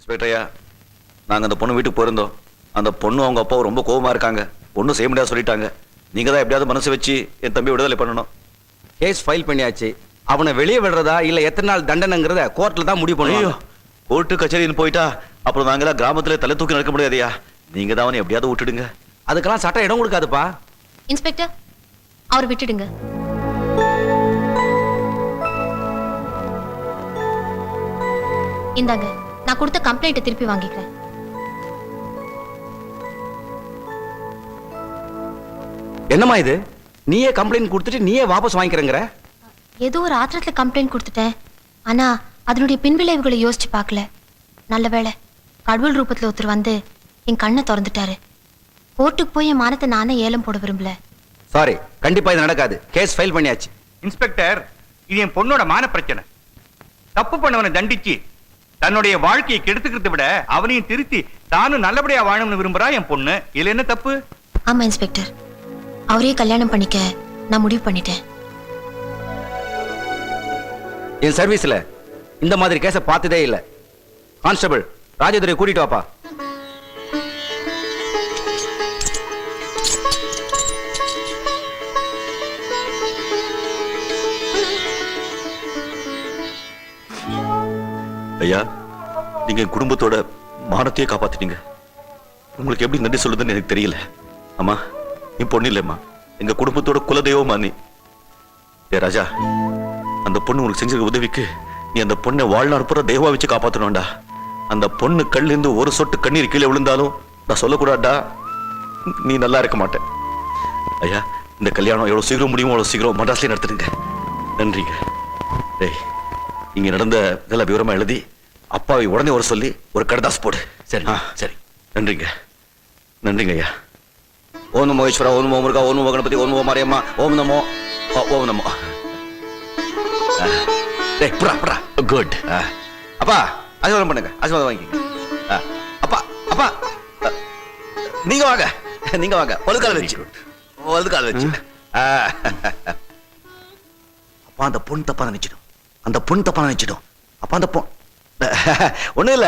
இன்ஸ்பெக்டரையா, நாங்கள் அந்த பொண்ணு வீட்டுக்கு போயிருந்தோம். அந்த பொண்ணு அவங்க அப்பாவும் ரொம்ப கோபமாக இருக்காங்க. ஒன்றும் செய்ய முடியாது சொல்லிட்டாங்க. நீங்கள் தான் எப்படியாவது மனசு வச்சு என் தம்பி விடுதலை பண்ணணும். கேஸ் ஃபைல் பண்ணியாச்சு. அவனை வெளியே விடுறதா இல்லை எத்தனை நாள் தண்டனைங்கிறத கோர்ட்டில் தான் முடிவு பண்ணுவோம். கோர்ட்டு கச்சேரின்னு போயிட்டா அப்புறம் நாங்களாம் கிராமத்தில் தலை தூக்கி நடக்க முடியாதையா. நீங்கள் தான் அவனை எப்படியாவது விட்டுடுங்க. அதுக்கெல்லாம் சட்டம் இடம் கொடுக்காதுப்பா. இன்ஸ்பெக்டர், அவர் விட்டுடுங்க. இந்தாங்க, நான் கொடுத்த கம்ப்ளைண்ட்டை திருப்பி வாங்கிக்கிறேன். என்னம்மா இது? நீயே கம்ப்ளைண்ட் கொடுத்துட்டு நீயே வாபஸ் வாங்கிக்கிறேங்கிற? ஏதோ ஒரு ஆத்திரத்துல கம்ப்ளைண்ட் கொடுத்துட்டேன். ஆனா அதனுடைய பின்விளைவுகளை யோசிச்சு பார்க்கல. நல்ல வேளை கடவுள் ரூபத்துல ஒருத்தர் வந்து என் கண்ணை திறந்துட்டாரு. கோர்ட்டுக்கு போய் என் மானத்தை நானே ஏலம் போட விரும்பல. சாரி, கண்டிப்பா இது நடக்காது. கேஸ் ஃபைல் பண்ணியாச்சு. இன்ஸ்பெக்டர், இது என் பொண்ணோட மான பிரச்சனை. தப்பு பண்ணவனை தண்டிச்சு தன்னுடைய வாழ்க்கையை கெடுத்துக்கிறத விட அவனையும் திருத்தி தானும் நல்லபடியா வாழணும்னு விரும்புறா என் பொண்ணு. இதுல என்ன தப்பு? ஆமா இன்ஸ்பெக்டர், அவரே கல்யாணம் பண்ணிக்க நான் முடிவு பண்ணிட்டேன். என் சர்வீஸ்ல இந்த மாதிரி கேஸை பார்த்ததே இல்லை. கான்ஸ்டபிள் ராஜதுரை கூட்டிட்டு வாப்பா. ஐயா, நீங்க என் குடும்பத்தோட மானத்தையே காப்பாத்திட்டீங்க. உங்களுக்கு எப்படி நன்றி சொல்லுதுன்னு எனக்கு தெரியல. அம்மா, நீ பொண்ணு இல்லைம்மா, எங்க குடும்பத்தோட குலதெய்வமா நீ. ஏ ராஜா, அந்த பொண்ணு உனக்கு செஞ்சிருக்க உதவிக்கு நீ அந்த பொண்ணை வாழ்நாள் பூரா தெய்வமா வச்சு காப்பாற்றணும்டா. அந்த பொண்ணு கல்ல இருந்து ஒரு சொட்டு கண்ணீர் கீழே விழுந்தாலும் நான் சொல்லக்கூடாதா, நீ நல்லா இருக்க மாட்டேன். ஐயா, இந்த கல்யாணம் எவ்வளவு சீக்கிரம் முடியுமோ அவ்வளவு சீக்கிரம் மட்ராஸ்லயே நடத்துடுங்க. நன்றிங்க. டேய், இங்க நடந்த இதெல்லாம் விவரமா எழுதி அப்பாவை உடனே வர சொல்லி ஒரு கடதாஸ் போடு. சரி சரி. நன்றிங்க. நன்றிங்க ஐயா. ஓம் நமோ ஈஸ்வரா, ஓம் நமோ முருகா, ஓம் நமோ கணபதி, ஓம் நமோ மாரியம்மா, ஓம் நமோ ஓம் நமோ. டேய் புறா புறா. குட். அப்பா ஆசீர்வாதம் பண்ணுங்க. ஆசீர்வாதம் வாங்கிக்கங்க. அப்பா அப்பா நீங்க வாங்க, நீங்க வாங்க. ஒழுக்கால வச்சு, ஒழுக்கால வச்சு. அப்பா அந்த பொண்ணு தப்பா நினைச்சிடும், அந்த பொண்ணு தப்பா நினைச்சிடும். அப்பா அந்த பொண்ணு ஒண்ணும் இல்ல,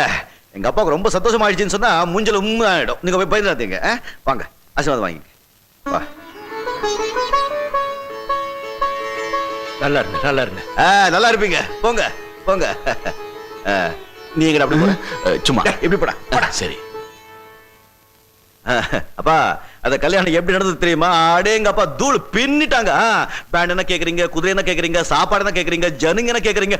எங்க அப்பாவுக்கு ரொம்ப சந்தோஷம் ஆயிடுச்சுன்னு சொன்னா மூஞ்சல உண்மை ஆயிடும். நீங்க போய் பயந்துடாதீங்க. வாங்க, ஆசீர்வாதம் வாங்கிங்க. வா. நல்லா இருங்க, நல்லா இருங்க. நல்லா இருப்பீங்க. போங்க போங்க. நீங்க அப்படி போற, சும்மா எப்படி போடா. சரி. அப்பா, அந்த கல்யாணம் எப்படி நடந்தது தெரியுமா? அடே எங்க அப்பா தூள் பின்னிட்டாங்க. பேண்ட் என்ன கேக்குறீங்க, குதிரை என்ன கேக்குறீங்க, சாப்பாடு என்ன கேக்குறீங்க, ஜனங்க என்ன கேக்குறீங்க.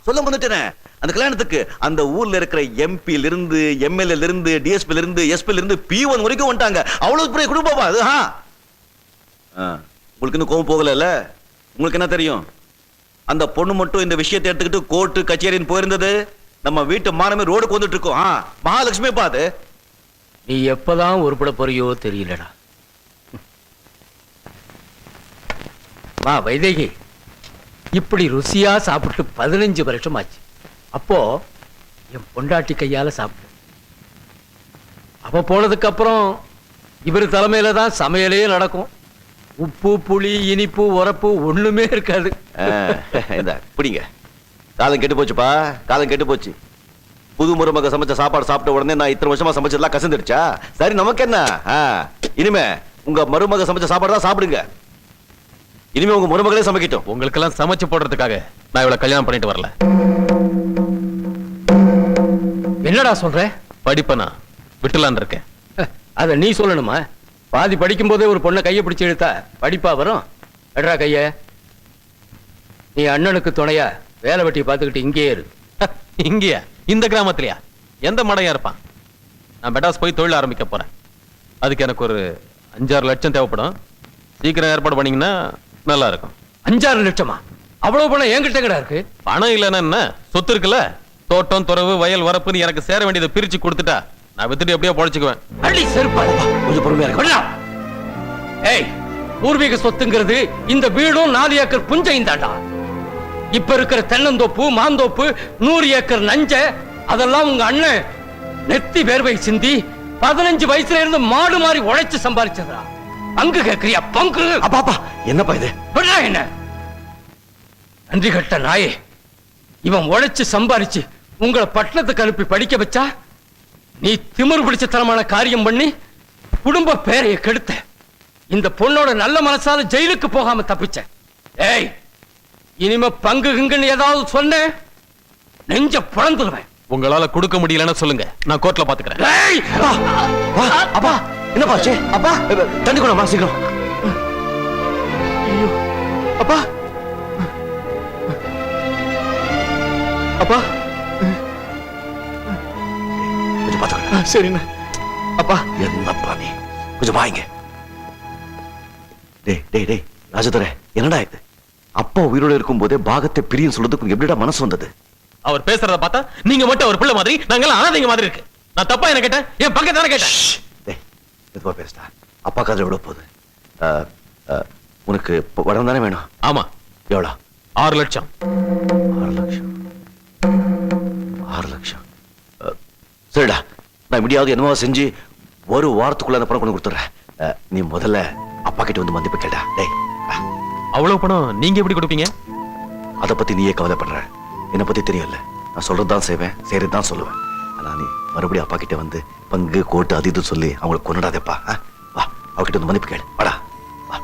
சொல்ல வந்துட்டேனே, அந்த கல்யாணத்துக்கு அந்த ஊர்ல இருக்கிற எம்பில இருந்து, எம்எல்ஏல இருந்து, டிஎஸ்பில இருந்து, எஸ்பில இருந்து P1 வரைக்கும் வந்துட்டாங்க. அவ்வளவு பெரிய குடும்பமா அது. உங்களுக்கு இன்னும் கோவம் போகல? உங்களுக்கு என்ன தெரியும்? அந்த பொண்ணு மட்டும் இந்த விஷயத்தை எடுத்துக்கிட்டு கோர்ட்டு கச்சேரின்னு போயிருந்தது, நம்ம வீட்டு மானமே ரோடுக்கு வந்துட்டு இருக்கோம். மகாலட்சுமி பாது. நீ எப்பதான் உருப்பட போறியோ தெரியலடா. வா வைதேகி, இப்படி ருசியா சாப்பிட்டு 15 வருஷம் ஆச்சு. அப்போ என் பொண்டாட்டி கையால சாப்பிட்டு, அவ போனதுக்கு அப்புறம் இவர் தலைமையில தான் சமையலே நடக்கும். உப்பு புளி இனிப்பு உரப்பு ஒண்ணுமே இருக்காது. பிடிங்க. காலம் கெட்டு போச்சுப்பா, காலம் கெட்டு போச்சு. புது மருமக சமைச்ச சாப்பாடு சாப்பிட்ட உடனே நான் இத்தனை வருஷமா சமைச்சதெல்லாம் கசந்துடுச்சா? சரி, நமக்கு என்ன? இனிமே உங்க மருமக சமைச்ச சாப்பாடு தான் சாப்பிடுங்க. இனிமே உங்க மருமகளே சமைக்கட்டும். உங்களுக்கெல்லாம் சமைச்சு போடுறதுக்காக நான் இவ்வளவு கல்யாணம் பண்ணிட்டு வரல. என்னடா சொல்ற? படிப்பனா விட்டுலான் இருக்கேன். அத நீ சொல்லணுமா? பாதி படிக்கும் போதே ஒரு பொண்ணை கையை பிடிச்சு இழுத்தா படிப்பா வரும்? எட்ரா கைய. நீ அண்ணனுக்கு துணையா வேலை வெட்டி பார்த்துக்கிட்டு இங்கேயே இரு. இங்கயா? இந்த கிராமத்திலயா? எந்த மடையா இருப்பான்? நான் மெட்ராஸ் போய் தொழில் ஆரம்பிக்க போறேன். அதுக்கு எனக்கு ஒரு 5-6 லட்சம் தேவைப்படும். சீக்கிரம் ஏற்பாடு பண்ணீங்கன்னா நல்லா இருக்கும். 5-6 லட்சமா? அவ்வளவு பணம் என்கிட்ட கிட்ட இருக்கு. பணம் இல்லைன்னா என்ன, சொத்து இருக்குல்ல, தோட்டம் துறவு வயல் வரப்புன்னு எனக்கு சேர வேண்டியதை பிரிச்சு கொடுத்துட்டா நான் வித்துட்டு எப்படியோ பொழைச்சுக்குவேன். அள்ளி செருப்பாளா, கொஞ்சம் பொறுமையா இருக்கு. ஏய், பூர்வீக சொத்துங்கிறது இந்த வீடும் 4 ஏக்கர் புஞ்சையும் தாண்டா. இப்ப இருக்கிற தென்னந்தோப்பு மாந்தோப்பு 100 ஏக்கர் நஞ்ச அதெல்லாம் உங்க அண்ணன் நெத்தி வேர்வை சிந்தி 15 வயசுல இருந்து மாடு மாறி உழைச்சு சம்பாதிச்சதா. பங்கு கேட்கிறியா? பங்கு? அப்பா என்னப்பா இது? விடுறா என்ன. நன்றி கட்ட நாயே, இவன் உழைச்சு சம்பாதிச்சு உங்களை பட்டணத்துக்கு அனுப்பி படிக்க வச்சா நீ திமிரு பிடிச்சத்தனமான காரியம் பண்ணி குடும்ப பேரைய கெடுத்த. இந்த பொண்ணோட நல்ல மனசால ஜெயிலுக்கு போகாம தப்பிச்ச. ஏய், இனிமே பங்கு கிங்குன்னு ஏதாவது சொன்ன நெஞ்ச பிளந்துருவேன். உங்களால கொடுக்க முடியலன்னு சொல்லுங்க, நான் கோர்ட்ல பாத்துக்கிறேன். ஏய்! அப்பா என்னப்பா ஆச்சு? அப்பா தண்ணி கொண்டாமா சீக்கிரம். ஐயோ அப்பா அப்பா கொஞ்சம் பாத்துக்க. சரிண்ணா. அப்பா என்னப்பா நீ கொஞ்சம் வாங்க. டேய் டேய் டேய் ராஜதுரை, என்னடா இது? அப்பா உயிரோட இருக்கும் போதே பாகத்தை பிரியும் சொல்றதுக்கு எப்படிடா மனசு வந்தது? அவர் பேசுறத பார்த்தா நீங்க மட்டும் ஒரு பிள்ளை மாதிரி, நாங்கெல்லாம் அனாதைங்க மாதிரி இருக்கு. நான் தப்பா என்ன கேட்டேன்? என் பக்கத்து தானே கேட்டேன். டேய் மெதுவா பேசுடா. அப்பா காதுல விட போகுது. உனக்கு படம் தானே வேணும்? ஆமா. எவ்வளோ? 6 லட்சம். 6 லட்சம். 6 லட்சம். சரிடா, நான் இப்படியாவது என்னவோ செஞ்சு ஒரு வாரத்துக்குள்ள அந்த பணம் கொண்டு கொடுத்துட்றேன். நீ முதல்ல அப்பா கிட்ட வந்து மதிப்பு கேட்டா. டேய் அவ்வளவு பணம் நீங்க எப்படி கொடுப்பீங்க? அதை பத்தி நீயே கவலைப்படுற. என்னை பத்தி தெரியல. நான் சொல்றதுதான் செய்வேன், செய்யறதுதான் சொல்லுவேன். ஆனா நீ மறுபடியும் அப்பா கிட்ட வந்து பங்கு கோட்டு அது இது சொல்லி அவங்களை கொண்டாதேப்பா. வா, அவகிட்ட வந்து மன்னிப்பு கேடு. வாடா வா.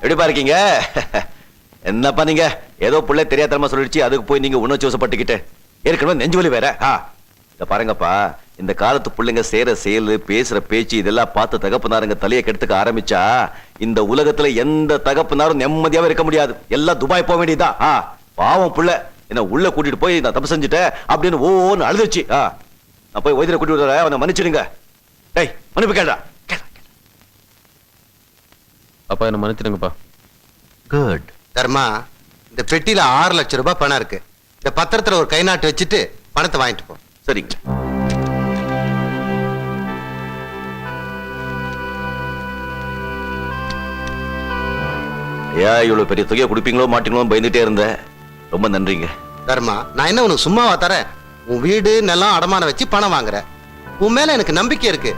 எப்படிப்பா இருக்கீங்க? என்னப்பா நீங்க ஏதோ பிள்ளை தெரியாதனமா சொல்லிடுச்சு, அதுக்கு போய் நீங்க உணர்ச்சி வசப்பட்டுக்கிட்டு ஏற்கனவே நெஞ்சு வலி வேற. இத பாருங்கப்பா, இந்த காலத்து பிள்ளைங்க செய்யற செயல் பேசுற பேச்சு இதெல்லாம் பார்த்து தகப்பனாருங்க தலையை கெடுத்துக்க ஆரம்பிச்சா இந்த உலகத்துல எந்த தகப்பனாரும் நிம்மதியாவே இருக்க முடியாது. எல்லாம் துபாய் போக வேண்டியதுதான். பாவம் புள்ள என்ன உள்ள கூட்டிட்டு போய் நான் தப்பு செஞ்சுட்டேன் அப்படின்னு ஓன்னு அழுதுச்சு. நான் போய் வைத்தியரை கூட்டிட்டு வர, அவனை மன்னிச்சிடுங்க. டேய் மன்னிப்பு கேட்டா. அப்பா என்ன மன்னிச்சிடுங்கப்பா. குட். தர்மா, இந்த பெட்டியில 6 லட்சம் ரூபாய் பணம் இருக்கு. இந்த பத்திரத்துல ஒரு கை நாட்டு வச்சுட்டு பணத்தை வாங்கிட்டு போ. சரிங்க. ஐயா, இவ்வளவு பெரிய தொகையை கொடுப்பீங்களோ மாட்டீங்களோ பயந்துட்டே இருந்தேன். ரொம்ப நன்றிங்க. தர்மா, நான் என்ன உனக்கு சும்மாவா தரேன்? உன் வீடு நிலம் அடமான வச்சு பணம் வாங்குற. உன் மேல எனக்கு நம்பிக்கை இருக்கு.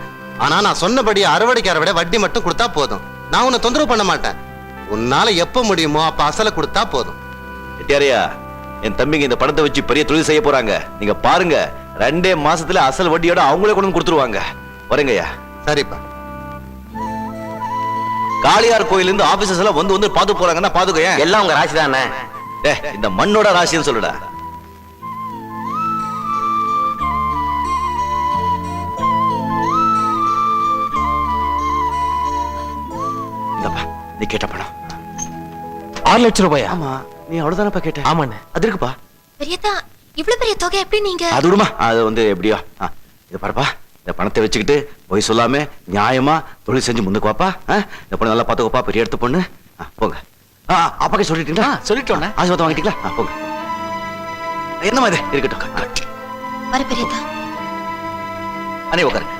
ஆனா நான் சொன்னபடி அறுவடைக்கார விட வட்டி மட்டும் கொடுத்தா போதும். நான் உன்னை தொந்தரவு பண்ண மாட்டேன். உன்னால எப்ப முடியுமோ அப்ப அசலை கொடுத்தா போதும். எட்டியாரியா, என் தம்பிங்க இந்த பணத்தை வச்சு பெரிய தொழில் செய்ய போறாங்க. நீங்க பாருங்க, 2 மாசத்துல அசல் வட்டியோட அவங்களே கொண்டு வந்து கொடுத்துருவாங்க. வரேங்கய்யா. சரிப்பா. காளியார் கோயில இருந்து ஆபீசர்ஸ் எல்லாம் வந்து வந்து பாத்து போறாங்கன்னா பாத்துக்கோ. எல்லாம் உங்க ராசி தானே. இந்த மண்ணோட ராசின்னு சொல்லுடா. இந்தப்பா, நீ கேட்ட பணம் 6 லட்சம் ரூபாயா? ஆமா, நீ அவ்வளவுதானப்பா கேட்ட. ஆமாண்ணே. அது இருக்குப்பா. பெரியதா, இவ்வளவு பெரிய தொகை எப்படி நீங்க? அது விடுமா, அது வந்து எப்படியோ. இது பாருப்பா, இந்த பணத்தை வச்சுக்கிட்டு போய் சொல்லாம நியாயமா தொழில் செஞ்சு முன்னுக்கு வாப்பா. இந்த பொண்ணு நல்லா பாத்துக்கோப்பா, பெரிய எடுத்து பொண்ணு. போங்க. அப்பாக்கே சொல்லிட்டீங்களா? சொல்லிட்டோண்ணே. ஆசீர்வாதம் வாங்கிட்டீங்களா? போங்க. என்னமா இது இருக்கட்டும். வர பெரியதா. அண்ணே உட்காருங்க.